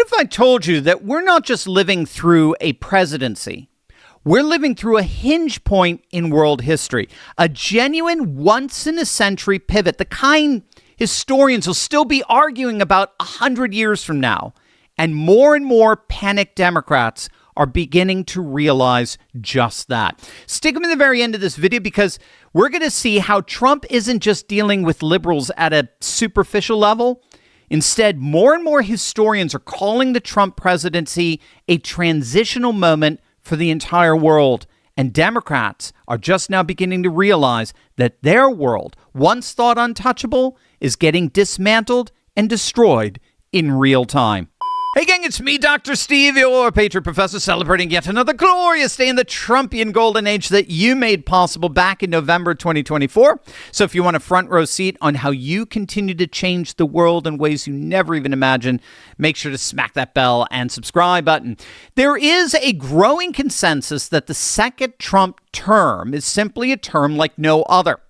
if I told you that we're not just living through a presidency? We're living through a hinge point in world history, a genuine once-in-a-century pivot, the kind historians will still be arguing about 100 years from now. And more panicked Democrats are beginning to realize just that. Stick them in the very end of this video because we're going to see how Trump isn't just dealing with liberals at a superficial level. Instead, more and more historians are calling the Trump presidency a transitional moment for the entire world. And Democrats are just now beginning to realize that their world, once thought untouchable, is getting dismantled and destroyed in real time. Hey gang, it's me, Dr. Steve, your Patriot Professor, celebrating yet another glorious day in the Trumpian golden age that you made possible back in November 2024. So if you want a front row seat on how you continue to change the world in ways you never even imagined, make sure to smack that bell and subscribe button. There is a growing consensus that the second Trump term is simply a term like no other.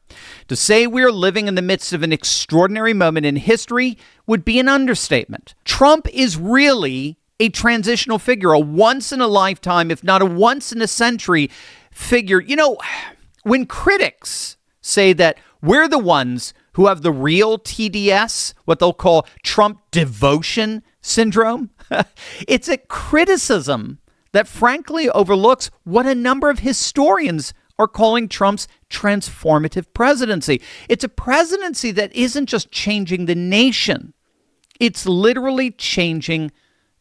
To say we're living in the midst of an extraordinary moment in history would be an understatement. Trump is really a transitional figure, a once-in-a-lifetime, if not a once-in-a-century figure. You know, when critics say that we're the ones who have the real TDS, what they'll call Trump devotion syndrome, it's a criticism that frankly overlooks what a number of historians are calling Trump's transformative presidency. It's a presidency that isn't just changing the nation. It's literally changing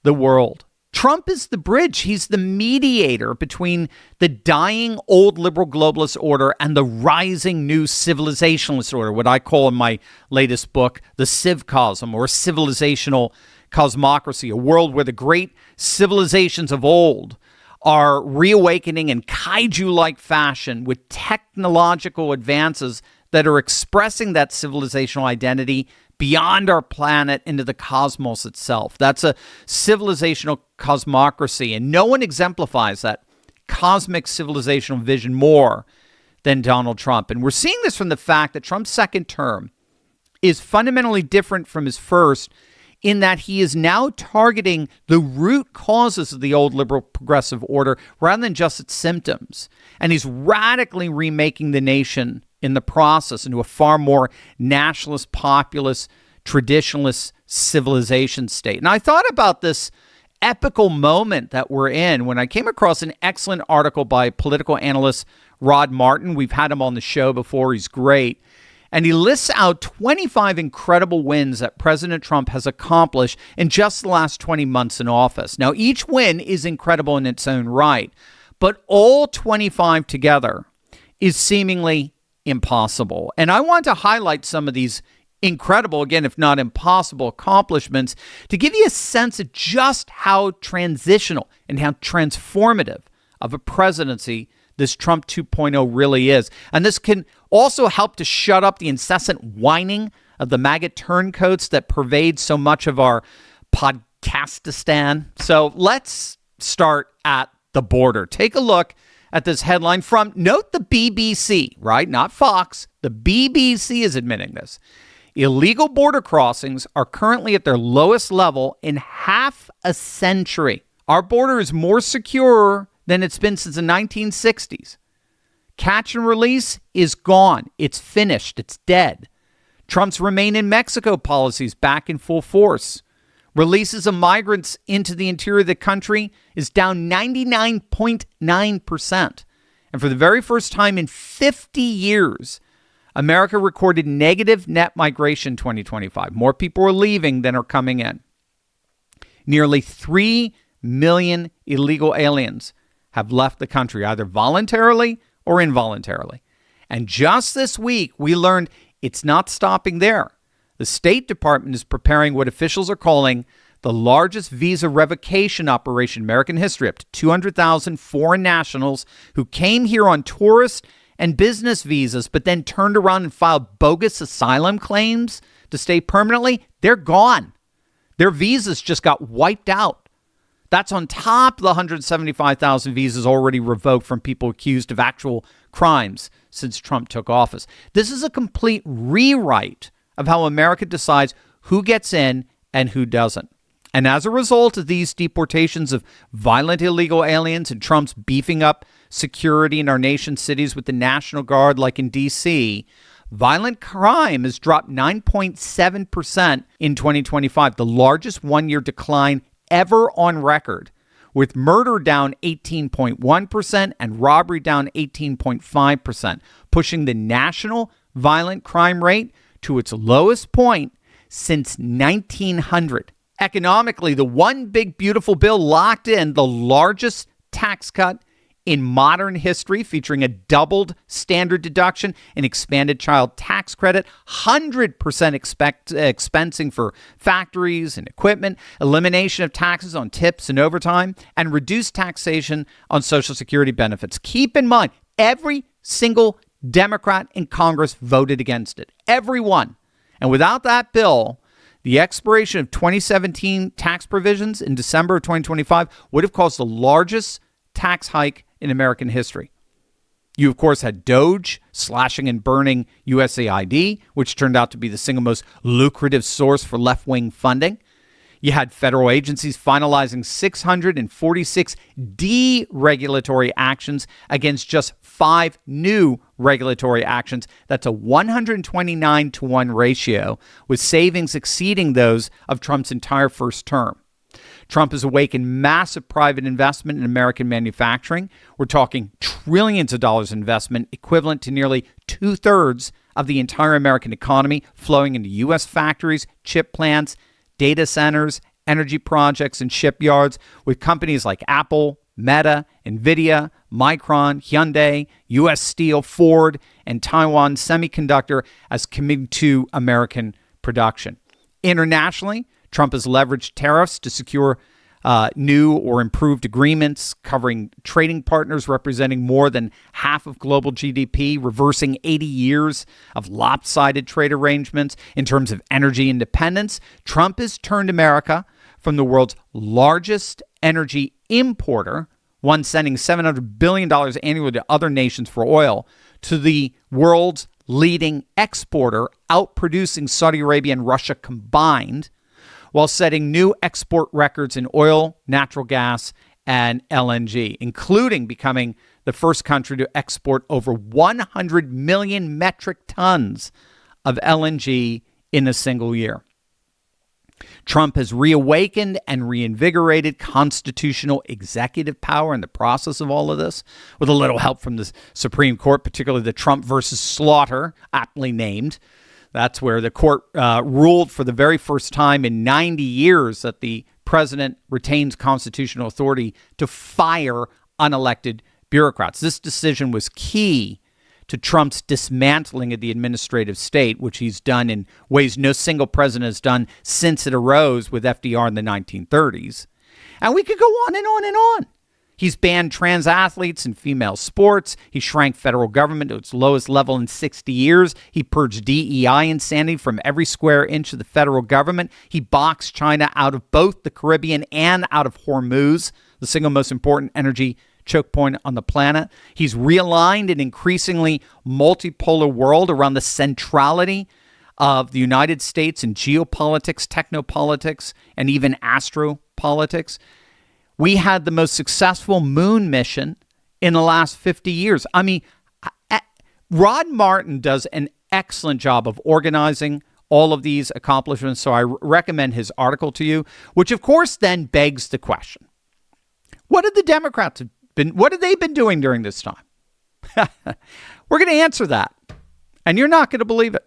the world. Trump is the bridge. He's the mediator between the dying old liberal globalist order and the rising new civilizationalist order, what I call in my latest book, the Civcosm, or civilizational cosmocracy, a world where the great civilizations of old are reawakening in kaiju-like fashion with technological advances that are expressing that civilizational identity beyond our planet into the cosmos itself. That's a civilizational cosmocracy, and no one exemplifies that cosmic civilizational vision more than Donald Trump. And we're seeing this from the fact that Trump's second term is fundamentally different from his first in that he is now targeting the root causes of the old liberal progressive order rather than just its symptoms. And he's radically remaking the nation in the process into a far more nationalist, populist, traditionalist civilization state. And I thought about this epical moment that we're in when I came across an excellent article by political analyst Rod Martin. We've had him on the show before. He's great. And he lists out 25 incredible wins that President Trump has accomplished in just the last 20 months in office. Now, each win is incredible in its own right, but all 25 together is seemingly impossible. And I want to highlight some of these incredible, again, if not impossible, accomplishments to give you a sense of just how transitional and how transformative of a presidency this Trump 2.0 really is. And this can also help to shut up the incessant whining of the MAGA turncoats that pervade so much of our podcastistan. So let's start at the border. Take a look at this headline from, note the BBC, right? Not Fox. The BBC is admitting this. Illegal border crossings are currently at their lowest level in half a century. Our border is more secure than it's been since the 1960s. Catch and release is gone. It's finished. It's dead. Trump's remain in Mexico policy is back in full force. Releases of migrants into the interior of the country is down 99.9%. And for the very first time in 50 years, America recorded negative net migration in 2025. More people are leaving than are coming in. Nearly 3 million illegal aliens have left the country, either voluntarily or involuntarily. And just this week, we learned it's not stopping there. The State Department is preparing what officials are calling the largest visa revocation operation in American history, up to 200,000 foreign nationals who came here on tourist and business visas, but then turned around and filed bogus asylum claims to stay permanently. They're gone. Their visas just got wiped out. That's on top of the 175,000 visas already revoked from people accused of actual crimes since Trump took office. This is a complete rewrite of how America decides who gets in and who doesn't. And as a result of these deportations of violent illegal aliens and Trump's beefing up security in our nation's cities with the National Guard like in D.C., violent crime has dropped 9.7% in 2025, the largest one-year decline ever on record, with murder down 18.1% and robbery down 18.5%, pushing the national violent crime rate to its lowest point since 1900. Economically, the one big beautiful bill locked in the largest tax cut in modern history, featuring a doubled standard deduction, an expanded child tax credit, 100% expensing for factories and equipment, elimination of taxes on tips and overtime, and reduced taxation on Social Security benefits. Keep in mind, every single Democrat in Congress voted against it. Every one. And without that bill, the expiration of 2017 tax provisions in December of 2025 would have caused the largest tax hike in American history. You, of course, had DOGE slashing and burning USAID, which turned out to be the single most lucrative source for left-wing funding. You had federal agencies finalizing 646 deregulatory actions against just 5 new regulatory actions. That's a 129-to-1 ratio, with savings exceeding those of Trump's entire first term. Trump has awakened massive private investment in American manufacturing. We're talking trillions of dollars investment, equivalent to nearly 2/3 of the entire American economy, flowing into U.S. factories, chip plants, data centers, energy projects, and shipyards, with companies like Apple, Meta, Nvidia, Micron, Hyundai, U.S. Steel, Ford, and Taiwan Semiconductor as committed to American production. Internationally, Trump has leveraged tariffs to secure new or improved agreements covering trading partners representing more than half of global GDP, reversing 80 years of lopsided trade arrangements. In terms of energy independence, Trump has turned America from the world's largest energy importer, one sending $700 billion annually to other nations for oil, to the world's leading exporter, outproducing Saudi Arabia and Russia combined, while setting new export records in oil, natural gas, and LNG, including becoming the first country to export over 100 million metric tons of LNG in a single year. Trump has reawakened and reinvigorated constitutional executive power in the process of all of this, with a little help from the Supreme Court, particularly the Trump versus Slaughter, aptly named. That's where the court ruled for the very first time in 90 years that the president retains constitutional authority to fire unelected bureaucrats. This decision was key to Trump's dismantling of the administrative state, which he's done in ways no single president has done since it arose with FDR in the 1930s. And we could go on and on and on. He's banned trans athletes and female sports. He shrank federal government to its lowest level in 60 years. He purged DEI insanity from every square inch of the federal government. He boxed China out of both the Caribbean and out of Hormuz, the single most important energy choke point on the planet. He's realigned an increasingly multipolar world around the centrality of the United States in geopolitics, technopolitics, and even astropolitics. We had the most successful moon mission in the last 50 years. I mean, Rod Martin does an excellent job of organizing all of these accomplishments, so I recommend his article to you, which of course then begs the question, what have the Democrats what have they been doing during this time? We're going to answer that, and you're not going to believe it.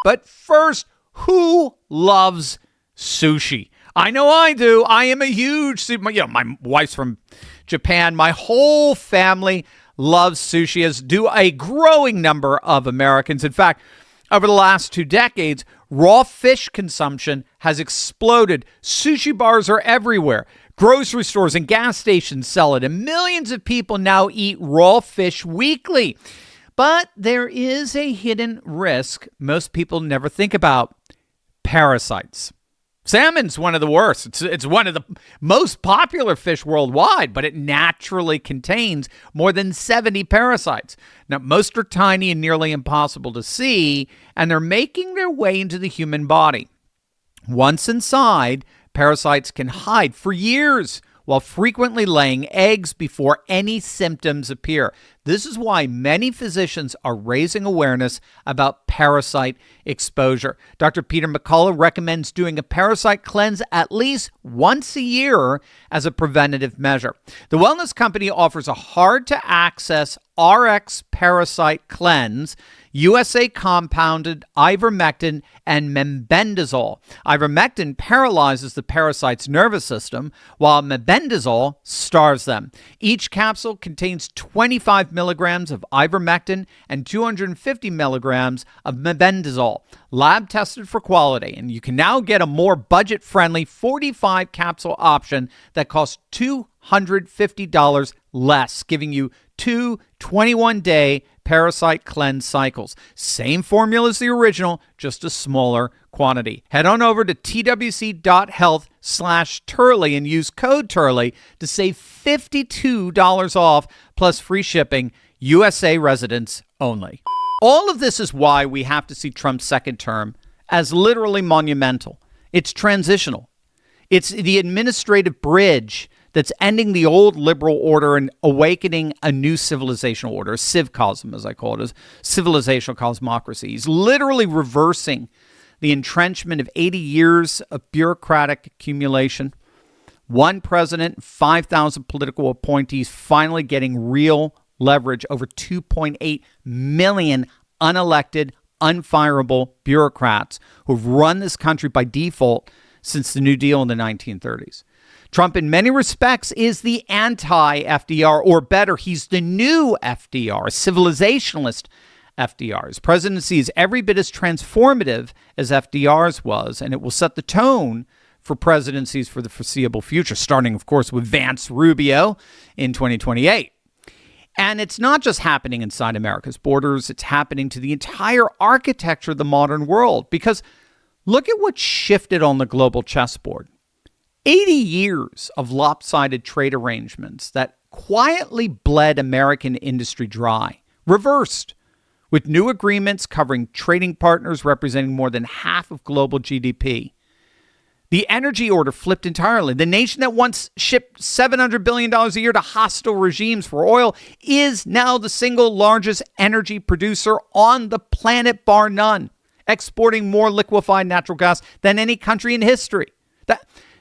But first, who loves sushi? I know I do. I am a huge, my wife's from Japan. My whole family loves sushi, as do a growing number of Americans. In fact, over the last 2 decades, raw fish consumption has exploded. Sushi bars are everywhere. Grocery stores and gas stations sell it, and millions of people now eat raw fish weekly. But there is a hidden risk most people never think about: parasites. Salmon's one of the worst. It's one of the most popular fish worldwide, but it naturally contains more than 70 parasites. Now, most are tiny and nearly impossible to see, and they're making their way into the human body. Once inside, Parasites can hide for years while frequently laying eggs before any symptoms appear. This is why many physicians are raising awareness about parasite exposure. Dr. Peter McCullough recommends doing a parasite cleanse at least once a year as a preventative measure. The wellness company offers a hard-to-access RX parasite cleanse, USA compounded ivermectin and mebendazole. Ivermectin paralyzes the parasite's nervous system, while mebendazole starves them. Each capsule contains 25 milligrams of ivermectin and 250 milligrams of mebendazole, lab tested for quality. And you can now get a more budget-friendly 45 capsule option that costs $250 less, giving you two 21-day parasite cleanse cycles. Same formula as the original, just a smaller quantity. Head on over to twc.health/Turley and use code Turley to save $52 off plus free shipping, USA residents only. All of this is why we have to see Trump's second term as literally monumental. It's transitional. It's the administrative bridge that's ending the old liberal order and awakening a new civilizational order, civcosm, as I call it, as civilizational cosmocracy. He's literally reversing the entrenchment of 80 years of bureaucratic accumulation. One president, 5,000 political appointees finally getting real leverage over 2.8 million unelected, unfireable bureaucrats who've run this country by default since the New Deal in the 1930s. Trump, in many respects, is the anti-FDR, or better, he's the new FDR, a civilizationalist FDR. His presidency is every bit as transformative as FDR's was, and it will set the tone for presidencies for the foreseeable future, starting, of course, with Vance Rubio in 2028. And it's not just happening inside America's borders, it's happening to the entire architecture of the modern world, because look at what shifted on the global chessboard. 80 years of lopsided trade arrangements that quietly bled American industry dry, reversed, with new agreements covering trading partners representing more than half of global GDP. The energy order flipped entirely. The nation that once shipped $700 billion a year to hostile regimes for oil is now the single largest energy producer on the planet, bar none, exporting more liquefied natural gas than any country in history.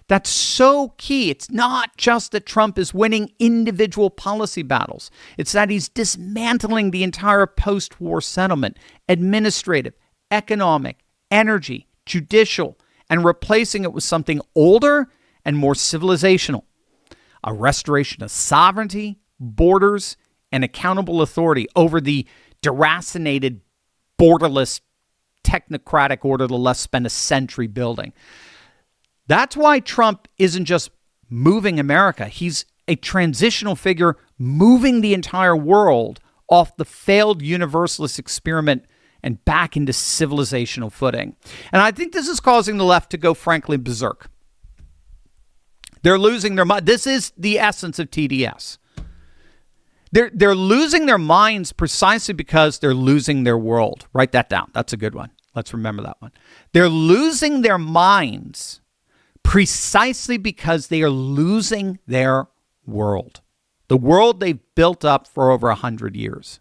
That's so key. It's not just that Trump is winning individual policy battles. It's that he's dismantling the entire post-war settlement, administrative, economic, energy, judicial, and replacing it with something older and more civilizational. A restoration of sovereignty, borders, and accountable authority over the deracinated, borderless, technocratic order the left spent a century building. That's why Trump isn't just moving America. He's a transitional figure moving the entire world off the failed universalist experiment and back into civilizational footing. And I think this is causing the left to go, frankly, berserk. They're losing their mind. This is the essence of TDS. They're losing their minds precisely because they're losing their world. Write that down. That's a good one. Let's remember that one. They're losing their minds precisely because they are losing their world, the world they've built up for over 100 years.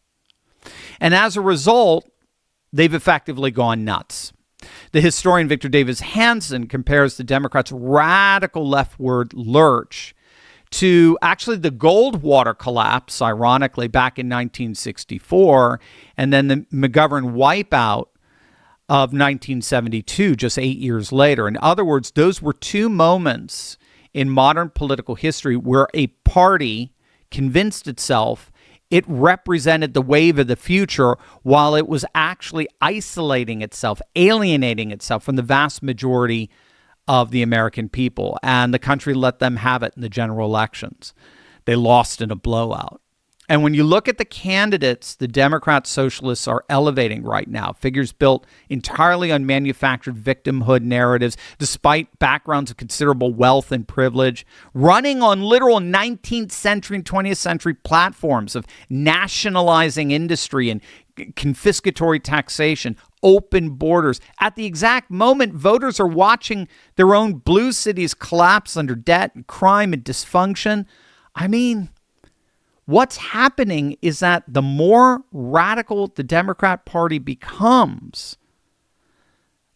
And as a result, they've effectively gone nuts. The historian Victor Davis Hanson compares the Democrats' radical leftward lurch to actually the Goldwater collapse, ironically, back in 1964, and then the McGovern wipeout of 1972, just 8 years later. In other words, those were two moments in modern political history where a party convinced itself it represented the wave of the future while it was actually isolating itself, alienating itself from the vast majority of the American people. And the country let them have it in the general elections. They lost in a blowout. And when you look at the candidates the Democrat socialists are elevating right now, figures built entirely on manufactured victimhood narratives, despite backgrounds of considerable wealth and privilege, running on literal 19th century and 20th century platforms of nationalizing industry and confiscatory taxation, open borders. At the exact moment, voters are watching their own blue cities collapse under debt and crime and dysfunction. I mean, what's happening is that the more radical the Democrat Party becomes,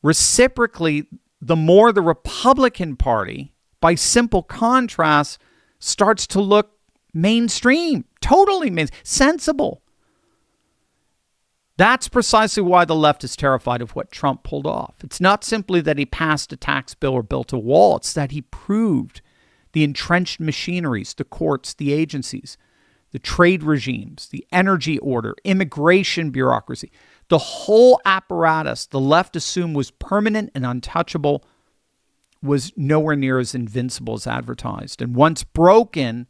reciprocally, the more the Republican Party, by simple contrast, starts to look mainstream, totally sensible. That's precisely why the left is terrified of what Trump pulled off. It's not simply that he passed a tax bill or built a wall. It's that he proved the entrenched machineries, the courts, the agencies, the trade regimes, the energy order, immigration bureaucracy, the whole apparatus the left assumed was permanent and untouchable was nowhere near as invincible as advertised. And once broken,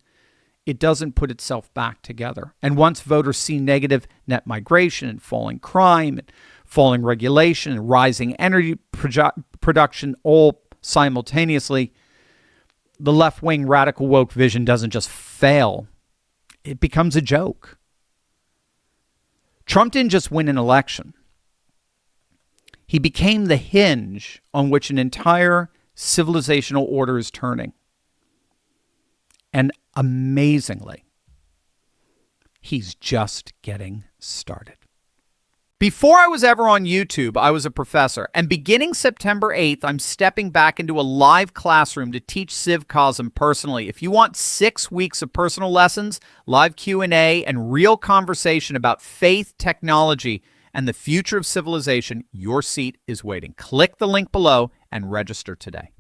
it doesn't put itself back together. And once voters see negative net migration and falling crime and falling regulation and rising energy production all simultaneously, the left-wing radical woke vision doesn't just fail. It becomes a joke. Trump didn't just win an election. He became the hinge on which an entire civilizational order is turning. And amazingly, he's just getting started. Before I was ever on YouTube, I was a professor. And beginning September 8th, I'm stepping back into a live classroom to teach CivCosm personally. If you want 6 weeks of personal lessons, live Q&A, and real conversation about faith, technology, and the future of civilization, your seat is waiting. Click the link below and register today.